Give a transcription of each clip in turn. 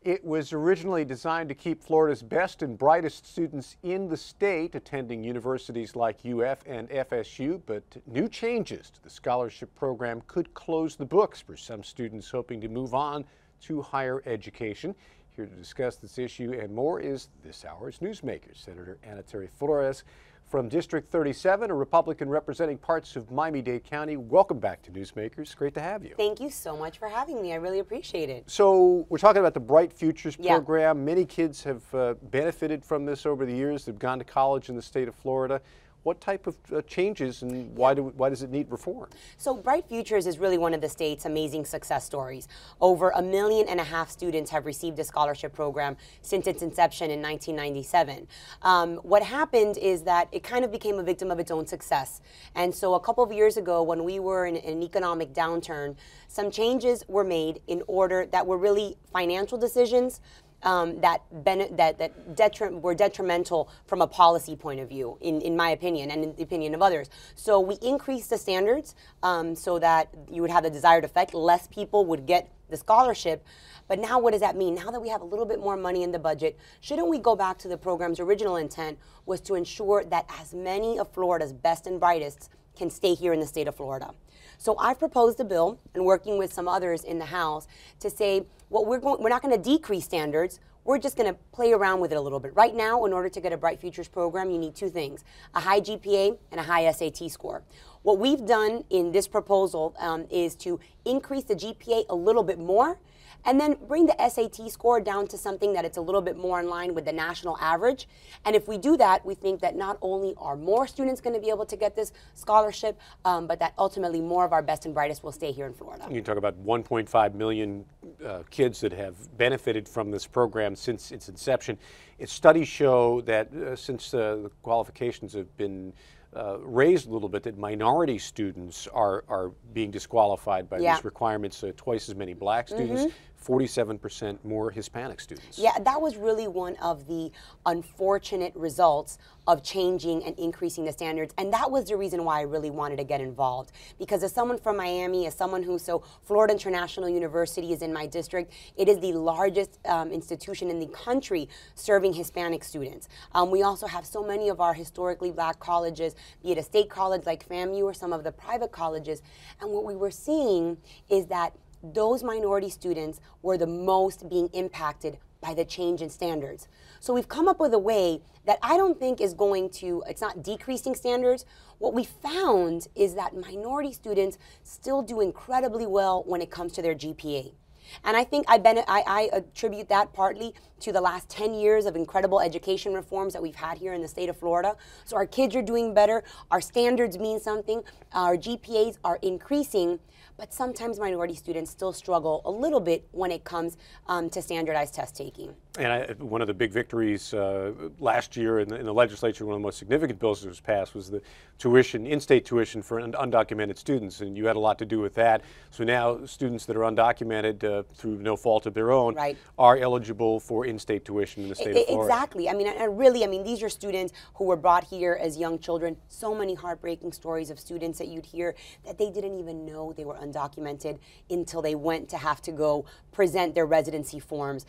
It was originally designed to keep Florida's best and brightest students in the state, attending universities like UF and FSU, but new changes to the scholarship program could close the books for some students hoping to move on to higher education. Here to discuss this issue and more is this hour's Newsmakers, Senator Anitere Flores from District 37, a Republican representing parts of Miami-Dade County. Welcome back to Newsmakers. Great to have you. Thank you so much for having me. I really appreciate it. So we're talking about the Bright Futures program. Many kids have benefited from this over the years. They've gone to college in the state of Florida. What type of changes and why does it need reform? So Bright Futures is really one of the state's amazing success stories. Over 1.5 million students have received a scholarship program since its inception in 1997. What happened is that it kind of became a victim of its own success. And so a couple of years ago, when we were in an economic downturn, some changes were made in order that were really financial decisions that were detrimental from a policy point of view, in my opinion, and in the opinion of others. So we increased the standards so that you would have the desired effect. Less people would get the scholarship. But now what does that mean? Now that we have a little bit more money in the budget, shouldn't we go back to the program's original intent, was to ensure that as many of Florida's best and brightest can stay here in the state of Florida? So I've proposed a bill, and working with some others in the House, to say, well, we're not going to decrease standards. We're just going to play around with it a little bit. Right now, in order to get a Bright Futures program, you need two things: a high GPA and a high SAT score. What we've done in this proposal is to increase the GPA a little bit more, and then bring the SAT score down to something that it's a little bit more in line with the national average. And if we do that, we think that not only are more students going to be able to get this scholarship, but that ultimately more of our best and brightest will stay here in Florida. You talk about 1.5 million kids that have benefited from this program since its inception. Its studies show that since the qualifications have been raised a little bit, that minority students are being disqualified by these requirements. Twice as many black students, 47% more Hispanic students. Yeah, that was really one of the unfortunate results of changing and increasing the standards. And that was the reason why I really wanted to get involved. Because as someone from Miami, as someone Florida International University is in my district. It is the largest institution in the country serving Hispanic students. We also have so many of our historically black colleges, be it a state college like FAMU or some of the private colleges. And what we were seeing is that those minority students were the most being impacted by the change in standards. So we've come up with a way that I don't think is going to, it's not decreasing standards. What we found is that minority students still do incredibly well when it comes to their GPA. And I think I attribute that partly to the last 10 years of incredible education reforms that we've had here in the state of Florida. So our kids are doing better, our standards mean something, our GPAs are increasing, but sometimes minority students still struggle a little bit when it comes to standardized test taking. And one of the big victories last year in the legislature, one of the most significant bills that was passed, was the tuition, in-state tuition for undocumented students, and you had a lot to do with that. So now students that are undocumented through no fault of their own are eligible for in-state tuition in the state of Florida. Exactly. I mean, these are students who were brought here as young children. So many heartbreaking stories of students that you'd hear that they didn't even know they were undocumented until they went to have to go present their residency forms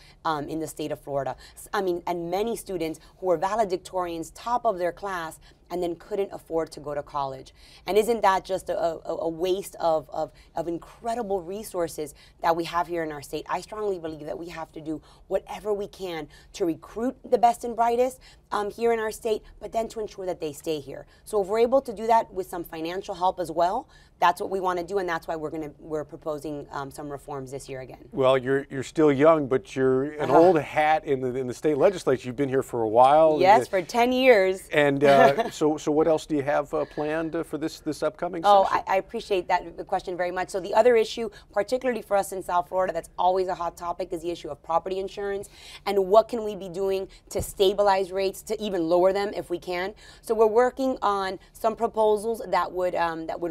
in the state of Florida. I mean, and many students who were valedictorians, top of their class, and then couldn't afford to go to college. And isn't that just a waste of incredible resources that we have here in our state? I strongly believe that we have to do whatever we can to recruit the best and brightest here in our state, but then to ensure that they stay here. So if we're able to do that with some financial help as well, that's what we want to do, and that's why we're proposing some reforms this year again. Well, you're still young, but you're an old hat in the state legislature. You've been here for a while. Yes, for 10 years. And so what else do you have planned for this upcoming session? Oh, I appreciate that question very much. So the other issue, particularly for us in South Florida, that's always a hot topic, is the issue of property insurance, and what can we be doing to stabilize rates, to even lower them if we can. So we're working on some proposals that would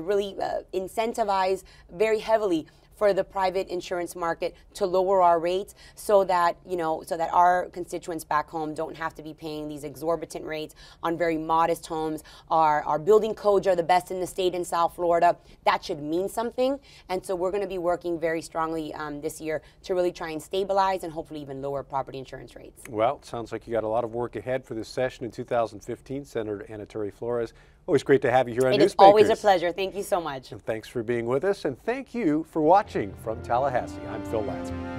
really incentivize very heavily for the private insurance market to lower our rates so that, so that our constituents back home don't have to be paying these exorbitant rates on very modest homes. Our building codes are the best in the state in South Florida. That should mean something. And so we're going to be working very strongly this year to really try and stabilize and hopefully even lower property insurance rates. Well, it sounds like you got a lot of work ahead for this session in 2015. Senator Anitere Flores, always great to have you here on Newsmakers. It is always a pleasure. Thank you so much. And thanks for being with us, and thank you for watching from Tallahassee. I'm Phil Lansman.